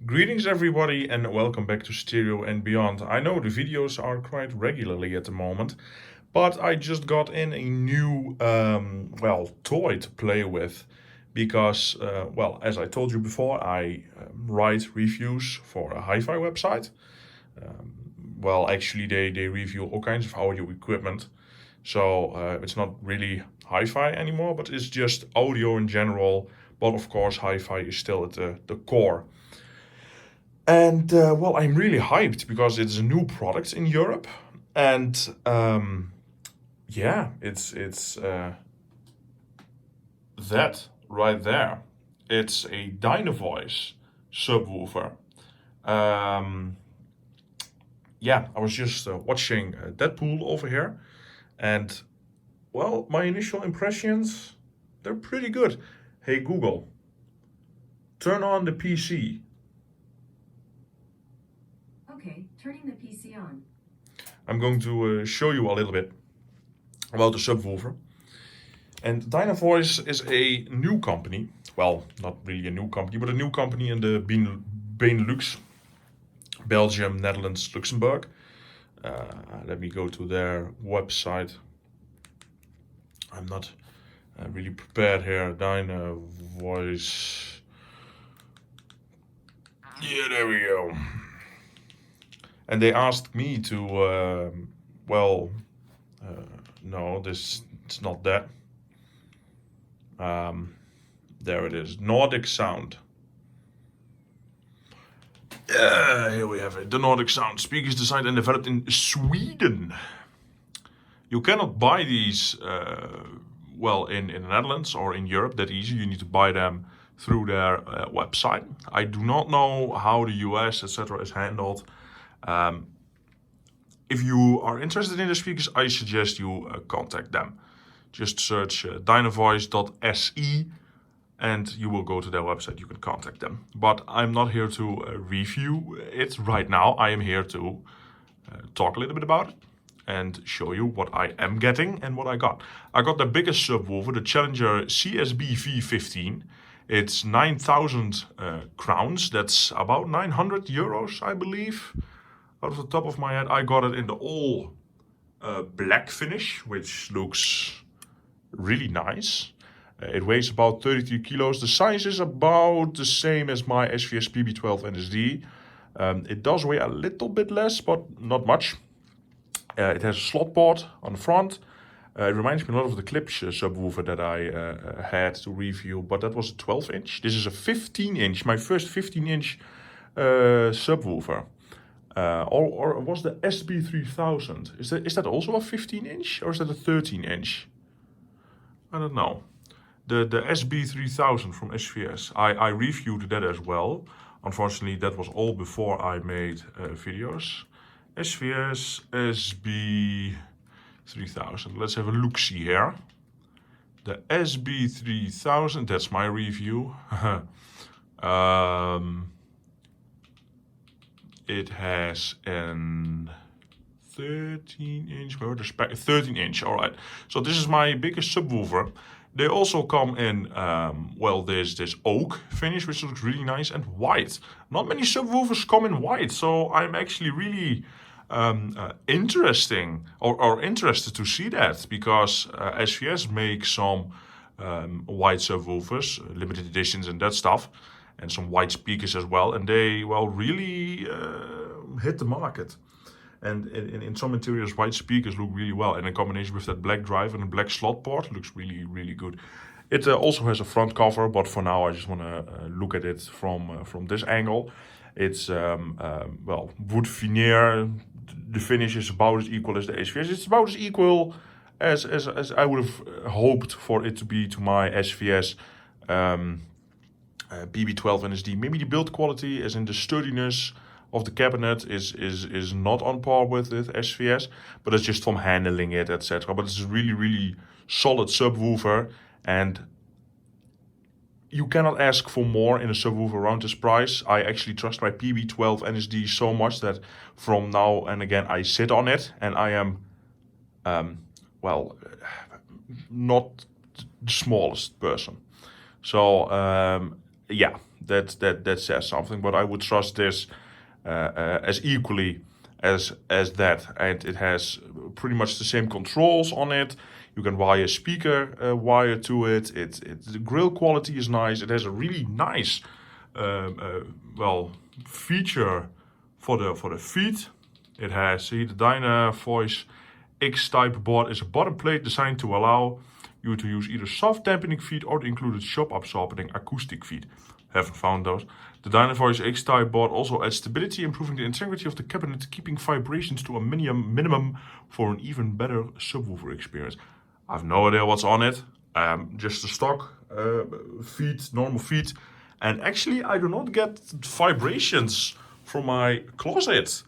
Greetings, everybody, and welcome back to Stereo and Beyond. I know the videos are quite regularly at the moment, but I just got in a new, toy to play with because, as I told you before, I write reviews for a hi fi website. Actually, they review all kinds of audio equipment. So it's not really hi fi anymore, but it's just audio in general. But of course, hi fi is still at the core. And I'm really hyped because it's a new product in Europe, and it's that right there. It's a Dynavoice subwoofer. Um, I was just watching Deadpool over here, and my initial impressions, they're pretty good. Hey Google, turn on the PC. Okay, turning the PC on. I'm going to show you a little bit about the subwoofer. And Dynavoice is a new company. Well, not really a new company, but a new company in the Benelux, Belgium, Netherlands, Luxembourg. Let me go to their website. I'm not really prepared here. Dynavoice. Yeah, there we go. And they asked me to, no, this it's not that. There it is, Nordic Sound. Here we have it. The Nordic Sound. Speakers designed and developed in Sweden. You cannot buy these, in the Netherlands or in Europe that easy. You need to buy them through their website. I do not know how the US, etc., is handled. If you are interested in the speakers, I suggest you contact them. Just search dynavoice.se and you will go to their website. You can contact them. But I'm not here to review it right now. I am here to talk a little bit about it and show you what I am getting and what I got. I got the biggest subwoofer, the Challenger CSB V15. It's 9,000 crowns. That's about 900 euros, I believe. Out of the top of my head, I got it in the all black finish, which looks really nice. It weighs about 33 kilos. The size is about the same as my SVS PB12 NSD. It does weigh a little bit less, but not much. It has a slot port on the front. It reminds me a lot of the Klipsch subwoofer that I had to review, but that was a 12-inch. This is a 15-inch, my first 15-inch subwoofer. Or was the SB3000? Is that also a 15-inch or is that a 13-inch? I don't know. The SB3000 from SVS, I reviewed that as well. Unfortunately, that was all before I made videos. SVS SB3000. Let's have a look-see here. The SB3000, that's my review. It has an 13-inch, 13-inch, all right. So this is my biggest subwoofer. They also come in, this oak finish, which looks really nice, and white. Not many subwoofers come in white, so I'm actually really interested to see that, because SVS makes some white subwoofers, limited editions and that stuff, and some white speakers as well, and they really hit the market. And in some interiors, white speakers look really well, and in combination with that black drive and a black slot port, looks really, really good. It also has a front cover, but for now I just want to look at it from this angle. It's wood veneer. The finish is about as equal as the SVS. It's about as equal as I would have hoped for it to be to my SVS BB12 NSD. Maybe the build quality, as in the sturdiness of the cabinet, is not on par with SVS, but it's just from handling it, etc. But it's a really, really solid subwoofer, and you cannot ask for more in a subwoofer around this price. I actually trust my PB12 NSD so much that from now and again I sit on it, and I am, not the smallest person. So that says something. But I would trust this as equally as that, and it has pretty much the same controls on it. You can wire a speaker wire to it. The grill quality is nice. It has a really nice feature for the feet. It has, see, the Dynavoice X-type board is a bottom plate designed to allow you to use either soft dampening feet or the included shock absorbing acoustic feet. Haven't found those. The Dynavoice X-type board also adds stability, improving the integrity of the cabinet, keeping vibrations to a minimum for an even better subwoofer experience. I have no idea what's on it. Just the stock feet, normal feet. And actually, I do not get vibrations from my closet.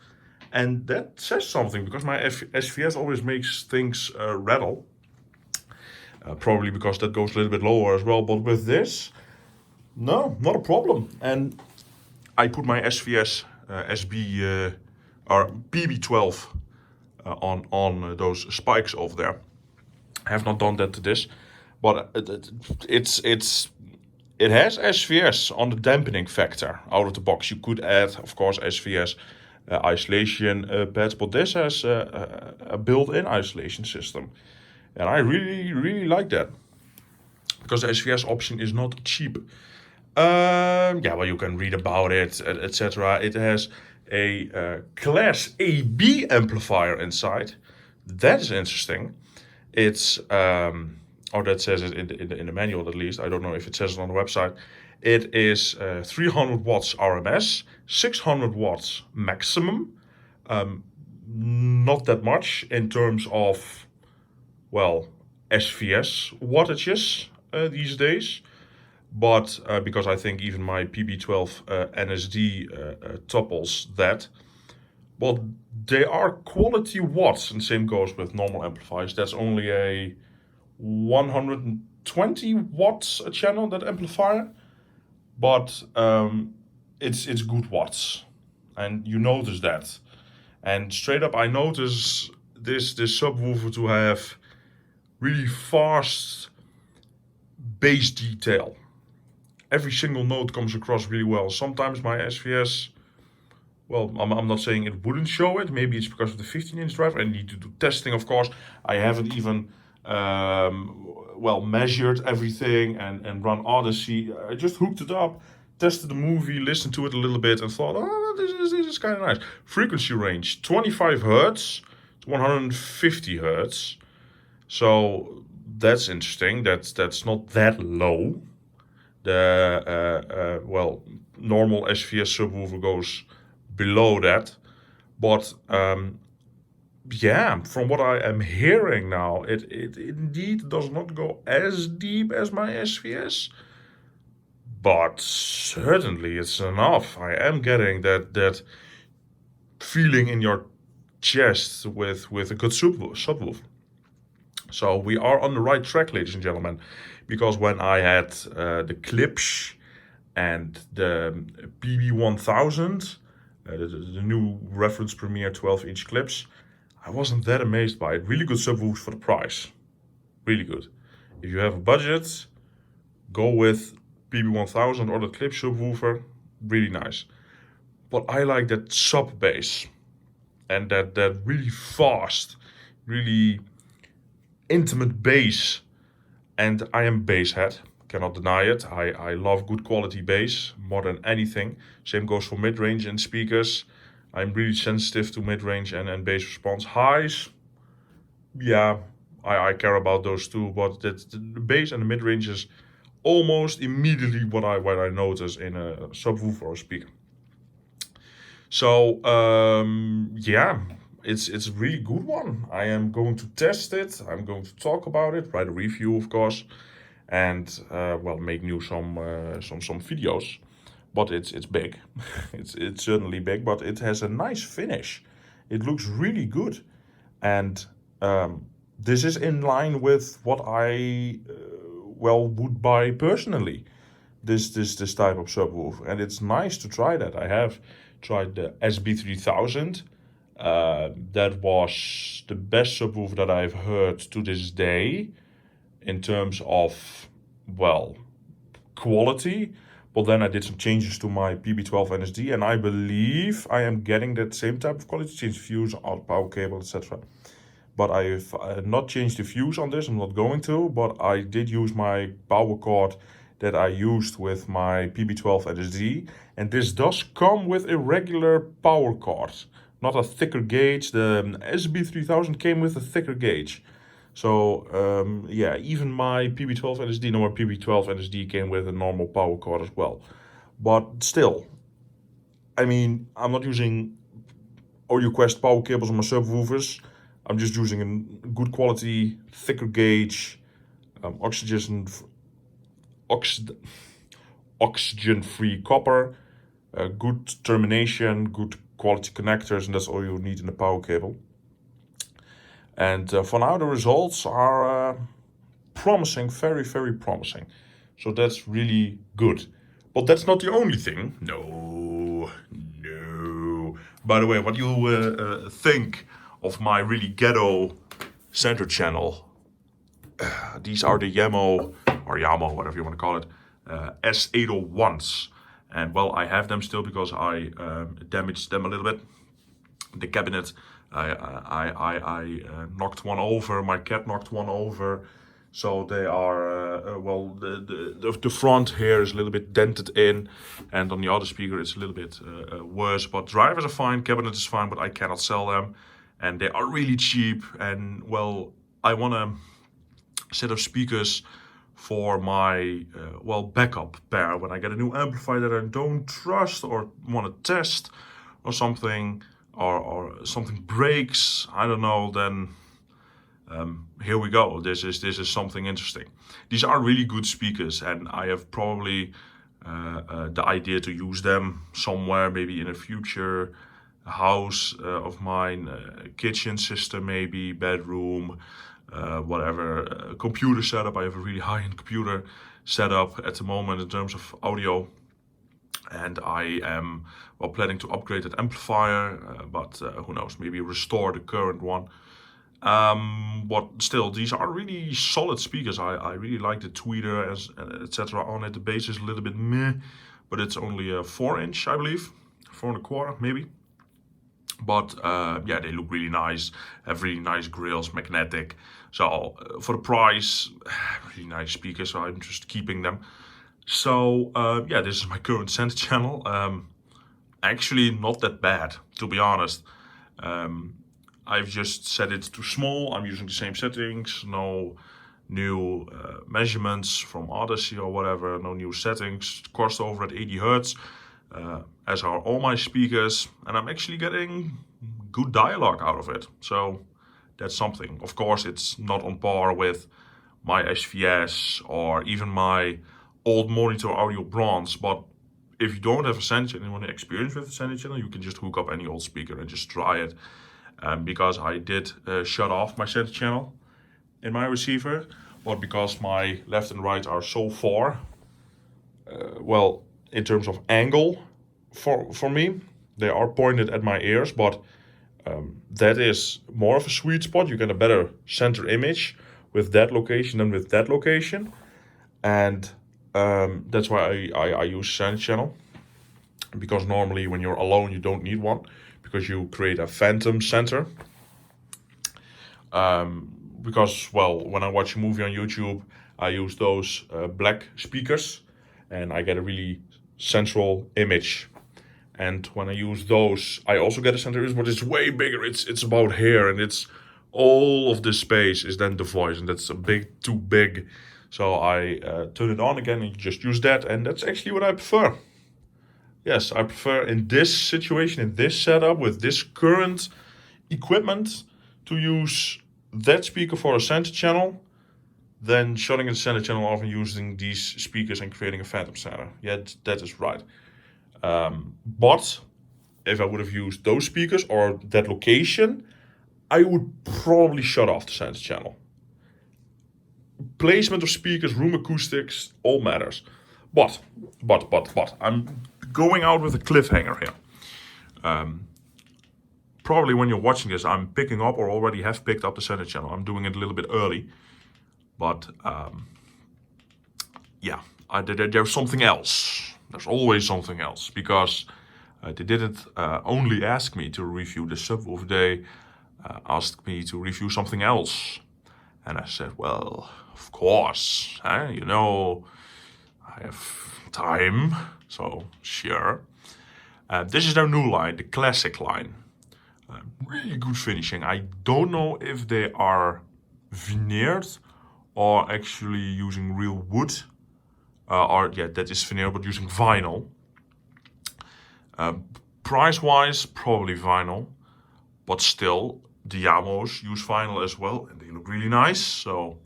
And that says something, because my SVS always makes things rattle. Probably because that goes a little bit lower as well. But with this, no, not a problem. And I put my SVS SB or PB12 on those spikes over there. I have not done that to this, but it has SVS on the dampening factor out of the box. You could add, of course, SVS isolation pads, but this has a built-in isolation system, and I really like that, because the SVS option is not cheap. You can read about it, etc. It has a Class AB amplifier inside. That is interesting. It's or that says it in the manual at least. I don't know if it says it on the website. It is 300 watts RMS, 600 watts maximum. Not that much in terms of, SVS wattages these days. But because I think even my PB12 NSD topples that. But they are quality watts, and same goes with normal amplifiers. That's only a 120 watts a channel, that amplifier. But it's good watts, and you notice that. And straight up, I notice this subwoofer to have really fast bass detail. Every single note comes across really well. Sometimes my SVS, I'm not saying it wouldn't show it. Maybe it's because of the 15-inch driver. I need to do testing, of course. I haven't even measured everything and run Odyssey. I just hooked it up, tested the movie, listened to it a little bit, and thought, this is kind of nice. Frequency range 25 hertz to 150 hertz. So that's interesting. That's not that low. The normal SVS subwoofer goes below that, but from what I am hearing now, it indeed does not go as deep as my SVS, but certainly it's enough. I am getting that feeling in your chest with a good subwoofer. So we are on the right track, ladies and gentlemen, because when I had the Klipsch and the PB1000, the new reference Premier 12-inch Klipsch, I wasn't that amazed by it. Really good subwoofers for the price. Really good. If you have a budget, go with PB1000 or the Klipsch subwoofer. Really nice. But I like that sub bass and that really fast, really intimate bass. And I am bass head, cannot deny it. I love good quality bass more than anything. Same goes for mid-range and speakers. I'm really sensitive to mid-range and bass response. Highs, I care about those too, but the bass and the mid-range is almost immediately what I notice in a subwoofer or speaker. So it's a really good one. I am going to test it. I'm going to talk about it, write a review, of course, and make some videos. But it's big. it's certainly big, but it has a nice finish. It looks really good, and this is in line with what I would buy personally. This type of subwoofer, and it's nice to try that. I have tried the SB3000. That was the best subwoofer that I've heard to this day in terms of quality, But then I did some changes to my PB12 NSD, and I believe I am getting that same type of quality. Change fuse, out power cable, etc. But I've not changed the fuse on this. I'm not going to, but I did use my power cord that I used with my PB12 NSD, and this does come with a regular power cord, not a thicker gauge. The SB3000 came with a thicker gauge. So yeah, even my PB12 NSD, no, my PB12 NSD came with a normal power cord as well. But still, I mean, I'm not using AudioQuest power cables on my subwoofers. I'm just using a good quality, thicker gauge, oxygen-free copper, good termination, good quality connectors, and that's all you need in a power cable. And for now, the results are promising, very, very promising. So that's really good. But that's not the only thing. No. By the way, what do you think of my really ghetto center channel? These are the Yamo, or Yamo, whatever you want to call it, S801s. And well, I have them still because I damaged them a little bit. The cabinet, I knocked one over, my cat knocked one over. So they are, well, the front here is a little bit dented in, and on the other speaker it's a little bit worse. But drivers are fine, cabinet is fine, but I cannot sell them. And they are really cheap, and well, I want to set up speakers for my, well, backup pair. When I get a new amplifier that I don't trust or want to test or something, or something breaks, I don't know, then here we go. This is something interesting. These are really good speakers, and I have probably the idea to use them somewhere, maybe in a future house of mine, kitchen system, maybe bedroom, whatever, computer setup. I have a really high-end computer setup at the moment in terms of audio, and I am, well, planning to upgrade that amplifier, but who knows, maybe restore the current one. But still, these are really solid speakers. I really like the tweeter, etc. on it. The bass is a little bit meh, but it's only a 4-inch, I believe, 4.25 maybe. But yeah, they look really nice, have really nice grills, magnetic. So for the price, really nice speakers, so I'm just keeping them. So yeah, this is my current center channel. Actually not that bad, to be honest. I've just set it to small. I'm using the same settings, no new measurements from Odyssey or whatever, no new settings, crossed over at 80 Hertz. As are all my speakers, and I'm actually getting good dialogue out of it. So that's something. Of course, it's not on par with my SVS or even my old monitor audio bronze, but if you don't have a center channel and want to experience with a center channel, you can just hook up any old speaker and just try it. Because I did shut off my center channel in my receiver, but because my left and right are so far, well, in terms of angle for me, they are pointed at my ears, but that is more of a sweet spot. You get a better center image with that location than with that location, and that's why I use center channel, because normally when you're alone you don't need one, because you create a phantom center. Because, well, when I watch a movie on YouTube, I use those black speakers, and I get a really central image. And when I use those, I also get a center image, but it's way bigger. It's about here, and it's all of this space is then the voice, and that's too big. So I turn it on again and just use that, and that's actually what I prefer. Yes, I prefer in this situation, in this setup, with this current equipment, to use that speaker for a center channel than shutting the center channel off and using these speakers and creating a phantom center. Yeah, that is right. But if I would have used those speakers or that location, I would probably shut off the center channel. Placement of speakers, room acoustics, all matters. But, I'm going out with a cliffhanger here. Probably when you're watching this, I'm picking up or already have picked up the center channel. I'm doing it a little bit early. But, yeah, there's something else. There's always something else, because they didn't only ask me to review the subwoofer, they asked me to review something else. And I said, well, of course, you know, I have time, so sure. This is their new line, the classic line. Really good finishing. I don't know if they are veneered or actually using real wood. That is veneer, but using vinyl. Price-wise, probably vinyl, but still, the Yamos use vinyl as well, and they look really nice. So,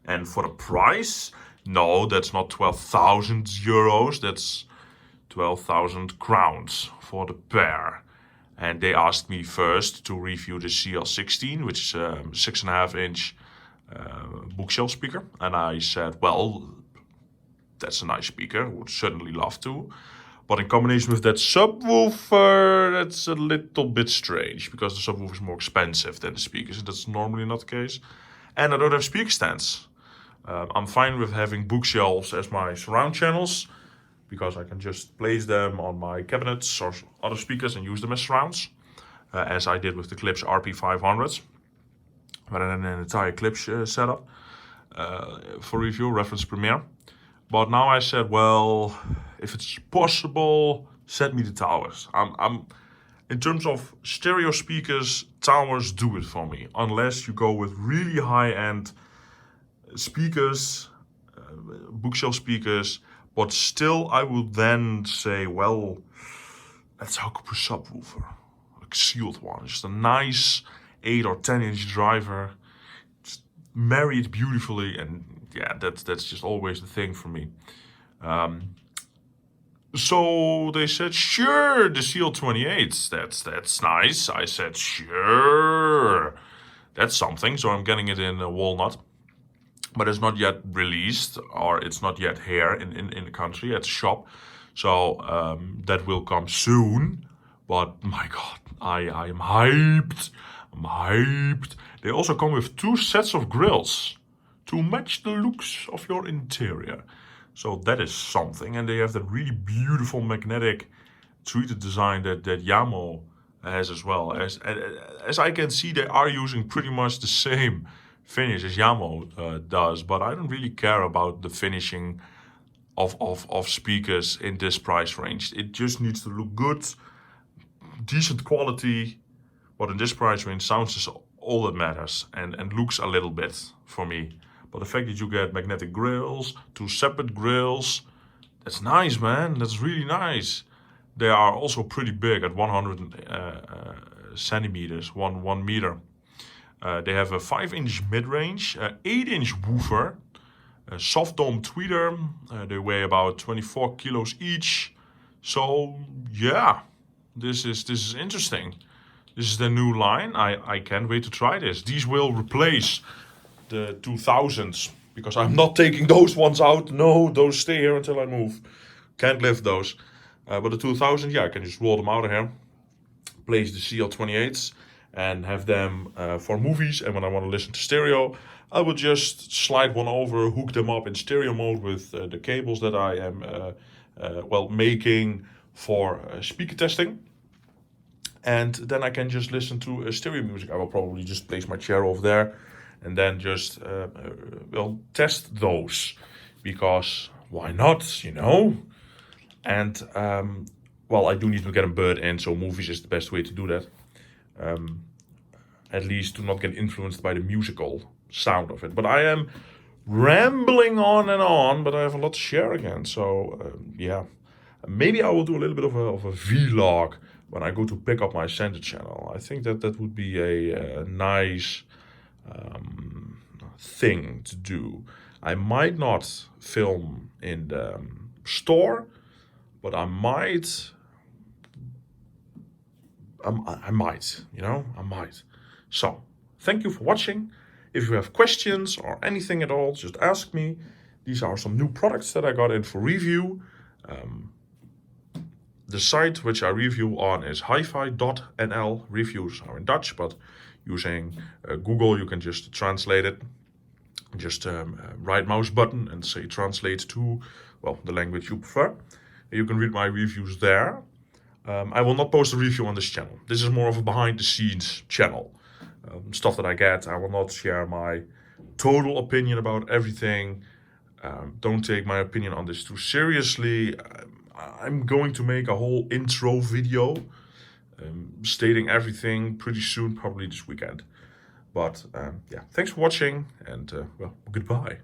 and for the price, no, that's not 12,000 euros. That's 12,000 crowns for the pair. And they asked me first to review the CL16, which is a 6.5-inch bookshelf speaker. And I said, well, that's a nice speaker, would certainly love to. But in combination with that subwoofer, that's a little bit strange, because the subwoofer is more expensive than the speakers. That's normally not the case. And I don't have speaker stands. I'm fine with having bookshelves as my surround channels, because I can just place them on my cabinets or other speakers and use them as surrounds, as I did with the Klipsch RP500s, rather than an entire Klipsch setup for review, reference Premiere. But now I said, well, if it's possible, set me the towers. I'm in terms of stereo speakers, towers do it for me, unless you go with really high-end speakers, bookshelf speakers. But still, I will then say, well, let's hook up a subwoofer, a sealed one, just a nice 8 or 10-inch driver, just marry it beautifully, and yeah, that's just always the thing for me. So they said, sure, the CL28, that's nice. I said, sure, that's something. So I'm getting it in walnut. But it's not yet released, or it's not yet here in the country at the shop. So that will come soon. But my God, I am hyped. I'm hyped. They also come with 2 sets of grills to match the looks of your interior. So that is something. And they have that really beautiful magnetic treated design that Yamo has as well. As I can see, they are using pretty much the same finish as Yamo does, but I don't really care about the finishing of speakers in this price range. It just needs to look good, decent quality, but in this price range, sounds is all that matters, and looks a little bit for me. But the fact that you get magnetic grills, 2 separate grills, that's nice, man. That's really nice. They are also pretty big at 100 centimeters, 1 meter. They have a 5-inch mid-range, 8-inch woofer, a soft dome tweeter. They weigh about 24 kilos each. So yeah, this is interesting. This is the new line. I can't wait to try this. These will replace the 2000s, because I'm not taking those ones out. No, those stay here until I move. Can't lift those. But the 2000, yeah, I can just roll them out of here, place the CL28s, and have them for movies. And when I want to listen to stereo, I will just slide one over, hook them up in stereo mode with the cables that I am making for speaker testing. And then I can just listen to stereo music. I will probably just place my chair over there and then just test those, because why not, you know? And I do need to get a bird in, so movies is the best way to do that. At least to not get influenced by the musical sound of it. But I am rambling on, but I have a lot to share again. So yeah, maybe I will do a little bit of a vlog when I go to pick up my center channel. I think that would be a nice thing to do. I might not film in the store, but I might, you know, I might. So, thank you for watching. If you have questions or anything at all, just ask me. These are some new products that I got in for review. The site which I review on is hifi.nl. Reviews are in Dutch, but using Google, you can just translate it. Just right mouse button and say translate to, well, the language you prefer. You can read my reviews there. I will not post a review on this channel. This is more of a behind the scenes channel. Stuff that I get. I will not share my total opinion about everything. Don't take my opinion on this too seriously. I'm going to make a whole intro video stating everything pretty soon, probably this weekend. But yeah, thanks for watching, and well, goodbye.